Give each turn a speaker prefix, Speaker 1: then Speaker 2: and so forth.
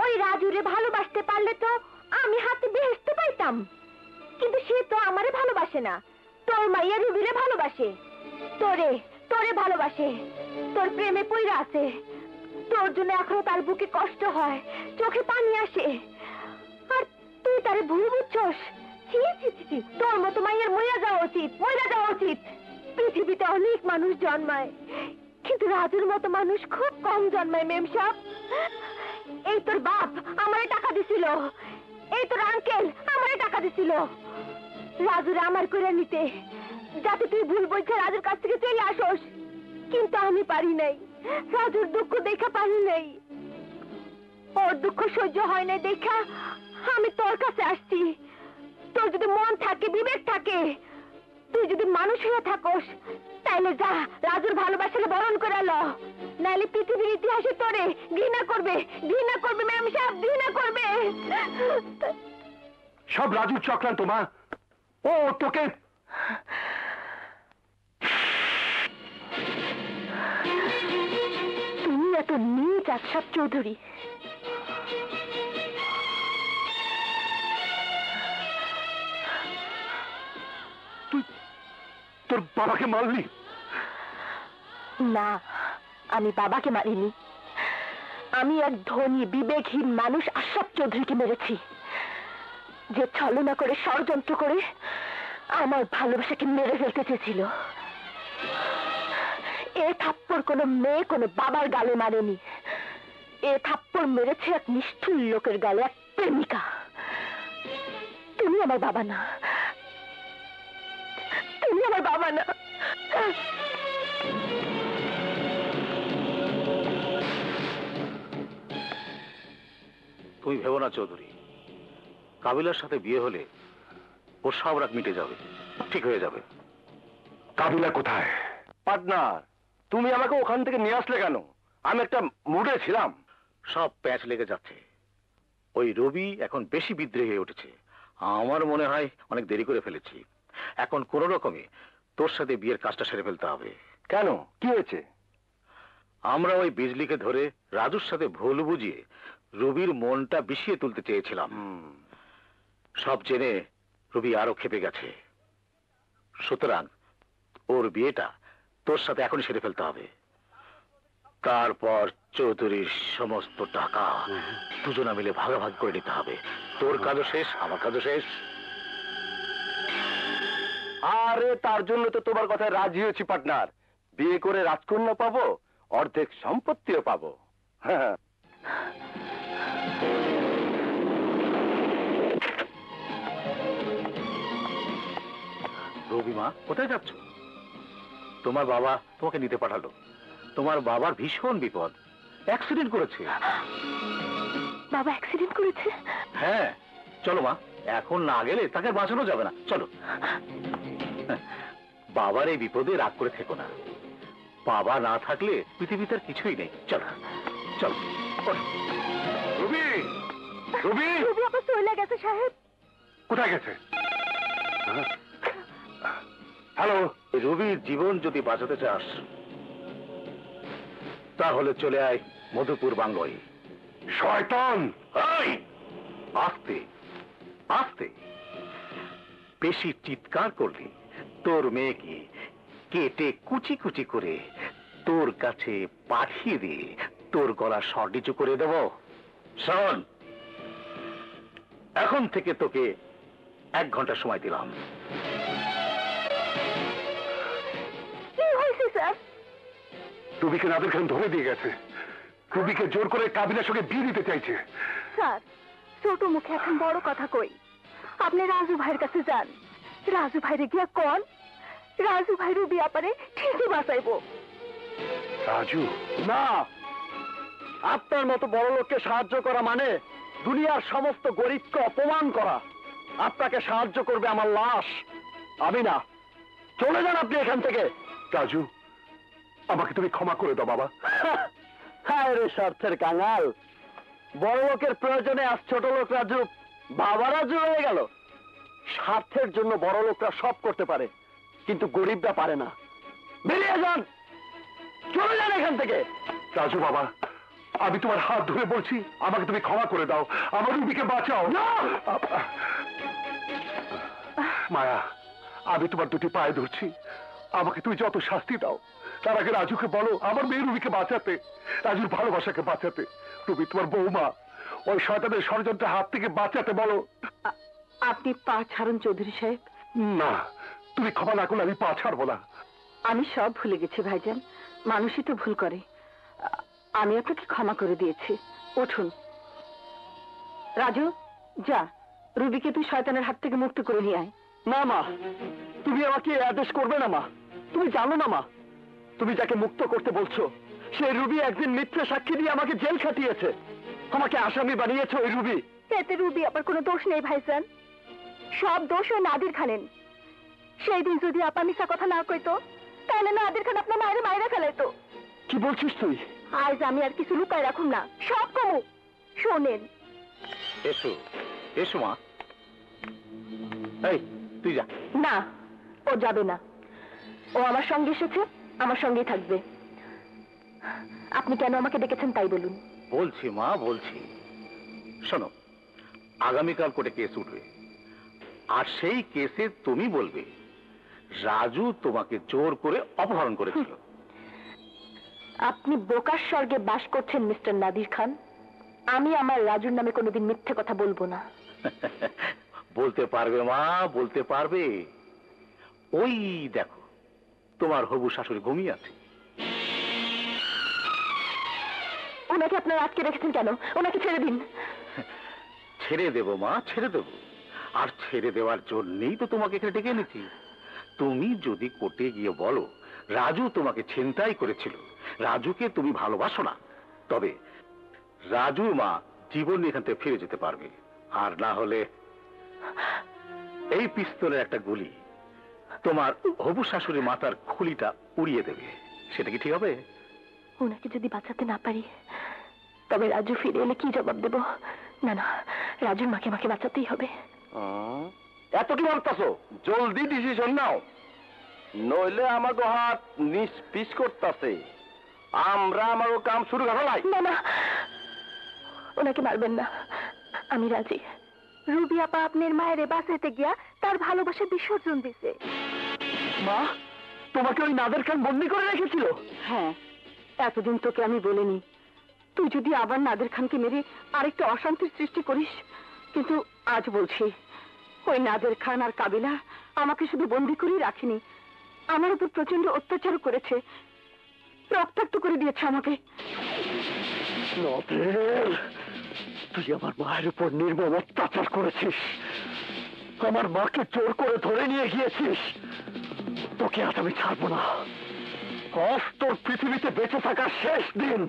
Speaker 1: ওই রাজুরে ভালোবাসতে পারলে তো আমি হাতে বেহেশতে পাইতাম, কিন্তু সে তো আমারে ভালোবাসে না, তোর মাইয়া রুবিরে ভালোবাসে। তোরে তোরে ভালোবাসে, তোর প্রেমে পইরা আছে। তোর জন্য এখনো তার বুকে কষ্ট হয়, চোখে পানি আসে, আর তুই তারে ভুল বুঝছস। ছি ছি ছি, তোর মতো মাইয়ার মইরা যাওয়া উচিত, মইরা যাওয়া উচিত। পৃথিবীতে অনেক মানুষ জন্মায়, কিন্তু রাজুর মতো মানুষ খুব কম জন্মায় মেম সাহেব। এই তোর বাপ আমারে টাকা দিছিল, এই তোর আঙ্কেল আমারে টাকা দিছিল রাজুরে আমার করে নিতে, যাতে তুই ভুল বলছে রাজুর কাছ থেকে চলে আসোস। কিন্তু আমি পারি নাই, রাজুর দুঃখ দেখা পারি নাই। ওর দুঃখ সহ্য হয় নাই দেখা আমি তোর কাছে আসছি। তোর যদি মন থাকে, বিবেক থাকে, তুই যদি মানুষ হয়ে থাকোস, তাইলে যা রাজুর ভালোবাসালে বরণ করে ল, নাইলে পৃথিবীর ইতিহাসে তোরে ঘৃণা করবে, ঘৃণা করবে ম্যাম সাহেব, ঘৃণা করবে।
Speaker 2: সব রাজুর চক্রান্ত মা। ও তোকে
Speaker 1: তুমি এত নীচ আশরাফ চৌধুরী।
Speaker 2: তুই তোর বাবাকে মারলি?
Speaker 1: না, আমি বাবাকে মারিনি। আমি এক ধনী বিবেকহীন মানুষ আশরাফ চৌধুরীকে মেরেছি, যে ছলনা করে ষড়যন্ত্র করে আমার ভালোবাসাকে মেরে ফেলতে চেয়েছিল। এ থাপ্পড় কোনো মেয়ে কোনো বাবার গালে মারেনি, এ থাপ্পড় মেরেছে এক নিষ্ঠুর লোকের গালে, এক প্রেমিকা। তুমি আমার বাবা না, তুমি আমার বাবা না।
Speaker 3: তুমি ভেবো না চৌধুরী, কাবিলার সাথে বিয়ে হলে ওর সব রাগ মিটে যাবে, ঠিক হয়ে যাবে।
Speaker 2: কাবিলা কোথায়? পার্টনার, তুমি আমাকে ওখান থেকে নিয়ে আসলে কেন? আমি একটা মুডে ছিলাম।
Speaker 3: সব প্যাঁচ লেগে যাচ্ছে। ওই রবি এখন বেশি বিদ্রোহী হয়ে উঠেছে। আমার মনে হয় অনেক দেরি করে ফেলেছি। এখন কোন রকমে তোর সাথে বিয়ের কাজটা সেরে ফেলতে হবে।
Speaker 2: কেন, কি হয়েছে?
Speaker 3: আমরা ওই বিজলিকে ধরে রাজুর সাথে ভুল বুঝিয়ে রবির মনটা বিষিয়ে তুলতে চেয়েছিলাম। সব জেনে রবি আরো ক্ষেপে গেছে। সুতরাং ওর বিয়েটা তোর সাথে এখনই সেরে ফেলতে হবে। তারপর চৌধুরীর সমস্ত টাকা দুজনা মিলে ভাগাভাগি করে নিতে হবে। তোর কাজও শেষ, আমার কাজও শেষ।
Speaker 2: আরে তার জন্য তো তোমার কথায় রাজি হয়েছি পার্টনার। বিয়ে করে রাজকন্যা পাবো, অর্ধেক সম্পত্তিও পাবো। হ্যাঁ,
Speaker 3: রবিমা, কোথায় যাচ্ছ? তোমার বাবা তোমাকে নিতে পাঠালো। তোমার বাবার ভীষণ বিপদ, অ্যাক্সিডেন্ট করেছে।
Speaker 1: বাবা অ্যাক্সিডেন্ট করেছে?
Speaker 3: হ্যাঁ, চলো মা, এখন না গেলে তাকে বাঁচানো যাবে না। চলো। বাবার এই বিপদে রাগ করে থেকো না। বাবা না থাকলে পৃথিবীতে আর কিছুই নেই। চলো চলো।
Speaker 2: রবি, রবি
Speaker 1: রবি আবার চলে গেছে সাহেব।
Speaker 2: কোথায় গেছে? হ্যালো,
Speaker 3: রবির জীবন যদি বাঁচাতে চাস তাহলে চলে আয় মধুপুর বাঙ্গই।
Speaker 2: শয়তান!
Speaker 3: এই, আস্তে আস্তে। বেশি চিৎকার করলে তোর মেয়েকে কেটে কুচি কুচি করে তোর কাছে পাঠিয়ে দিয়ে তোর গলা স্বর নিচু করে দেব। শোন, এখন থেকে তোকে 1 ঘন্টা সময় দিলাম।
Speaker 1: কি হয়েছে স্যার?
Speaker 2: রবিকে নাদের খান ধরে দিয়ে গেছে। রবিকে জোর করে কাবিলার সঙ্গে বিয়ে দিতে চাইছে।
Speaker 1: স্যার, ছোট মুখে এখন বড় কথা কই। আপনি রাজু ভাইয়ের কাছে যান, রাজু ভাইরে গিয়া কোন রাজু ভাইরও বিয়া পারে ঠিকই বাঁচাইবো।
Speaker 2: রাজু? না, আপনার মতো বড় লোককে সাহায্য করা মানে দুনিয়ার সমস্ত গরিবকে অপমান করা। আপনাকে সাহায্য করবে আমার লাশ, আমি না। চলে যান আপনি এখান থেকে। রাজু, আমাকে তুমি ক্ষমা করে দাও বাবা। হ্যাঁ রে স্বার্থের কাঙাল, বড় লোকের প্রয়োজনে আজ ছোট লোক রাজু বাবা রাজু হয়ে গেল। স্বার্থের জন্য বড় লোকরা সব করতে পারে, কিন্তু গরিবরা পারে না। বেরিয়ে যান, চলে যান এখান থেকে। রাজু বাবা, আমি তোমার হাত ধরে বলছি, আমাকে তুমি ক্ষমা করে দাও, আমার রুবিকে বাঁচাও। মায়া, আমি তোমার দুটি পায়ে ধরছি, আমাকে তুমি যত শাস্তি দাও, তার আগে রাজুকে বলো আমার মেয়ে রুবিকে বাঁচাতে, রাজুর ভালোবাসাকে বাঁচাতে। রুবি তোমার বৌমা, ওই শয়তানের ষড়যন্ত্রের হাত থেকে বাঁচাতে বলো।
Speaker 1: আপনি পা ছাড়ুন চৌধুরী সাহেব।
Speaker 2: না, তুমি ক্ষমা না করলে আমি পা ছাড়বো না।
Speaker 1: আমি সব ভুলে গেছি ভাইজান, মানুষই তো ভুল করে। আমি আপনাকে ক্ষমা করে দিয়েছি। উঠুন। রাজু, যা রুবিকে তুই শয়তানের হাত থেকে মুক্ত করে নিয়ে আয়।
Speaker 2: না মা, তুমি আমাকে এই আদেশ করবে না মা। তুমি জানো না মা, তুমি যাকে মুক্ত করতে বলছো সেই রুবি একদিন মিথ্যে সাক্ষী দিয়ে আমাকে জেল খাটিয়েছে, আমাকে আসামি বানিয়েছে ওই রুবি।
Speaker 1: এতে রুবি আবার কোনো দোষ নেই ভাইজান, সব দোষ ওই নাদির খানের। সেই দিন যদি আপা মিশা কথা না কইতো, তাহলে নাদির খান আপনার মায়ের মায়েরা ফেলাইতো।
Speaker 2: কি বলছিস তুই?
Speaker 1: আজ আমি আর কিছু লুকায় রাখুন না, সব কমু। শোনেন।
Speaker 3: এসো এসো মা। এই তুই যা।
Speaker 1: না, ও যাবে না। ও আমার সঙ্গে এসেছে, আমার সঙ্গেই থাকবে। আপনি কেন আমাকে ডেকেছেন তাই বলুন।
Speaker 3: বলছি মা, বলছি। শোনো, আগামীকাল কোর্টে কেস উঠবে, আর সেই কেসে তুমি বলবে রাজু তোমাকে জোর করে অপহরণ করেছিল।
Speaker 1: আপনি বোকার স্বর্গে বাস করছেন মিস্টার নাদির খান। আমি আমার রাজুর নামে কোনোদিন মিথ্যে কথা বলবো না।
Speaker 3: বলতে পারবে মা, বলতে পারবে। ওই দেখো, তোমার হবু শাশুড়ি ঘুমিয়ে আছে।
Speaker 1: ওনাকে আপনারা আটকে রেখেছেন কেন? ওনাকে ছেড়ে দিন।
Speaker 3: ছেড়ে দেবো মা, ছেড়ে দেবো। আর ছেড়ে দেওয়ার জন্যই তো তোমাকে এখানে ডেকে এনেছি। তুমি যদি কোর্টে গিয়ে বলো রাজু তোমাকে ছিনতাই করেছিল, রাজুকে তুমি ভালোবাসো না, তবে রাজুর মা জীবন এখান থেকে ফিরে যেতে পারবে। আর না হলে এই পিস্তলের একটা গুলি তোমার হবু শাশুড়ি মাথার খুলিটা উড়িয়ে দেবে। সেটা কি ঠিক হবে?
Speaker 1: ওনাকে যদি বাঁচাতে না পারি, তবে রাজু ফিরে এলে কি জবাব দেব? না না, রাজুর মাকে আমাকে বাঁচাতেই হবে।
Speaker 2: এত কি ভাবতেছো? জলদি ডিসিশন নাও, নইলে আমাকে হাত নিষ্পিস করতেছে। আমরা আমার কাম শুরু করালাই।
Speaker 1: না না, ওনাকে মারবেন না, আমি রাজি। রুবি আপা আপনার মায়ের বাঁচাতে গিয়া তার ভালোবাসা বিসর্জন দিছে।
Speaker 2: মা, তোমাকে ওই নাদের খান বন্দি করে রেখেছিল?
Speaker 1: হ্যাঁ, এতদিন তোকে আমি বলিনি। তুই যদি আবার নাদের খানকে মেরে আরেকটা অশান্তির সৃষ্টি করিস, কিন্তু আজ বলছি, ওই নাদের খান আর কাবিলা আমাকে শুধু বন্দি করেই রাখিনি, আমার উপর প্রচন্ড অত্যাচার করেছে, রক্তাক্ত করে দিয়েছে আমাকে।
Speaker 2: নদের, তুই আমার মায়ের উপর নির্মম অত্যাচার করেছিস, আমার মাকে জোর করে ধরে নিয়ে গিয়েছিস। তোকে আজ আমি ছাড়বো না। কষ্ট তোর পৃথিবীতে বেঁচে থাকার শেষ দিন।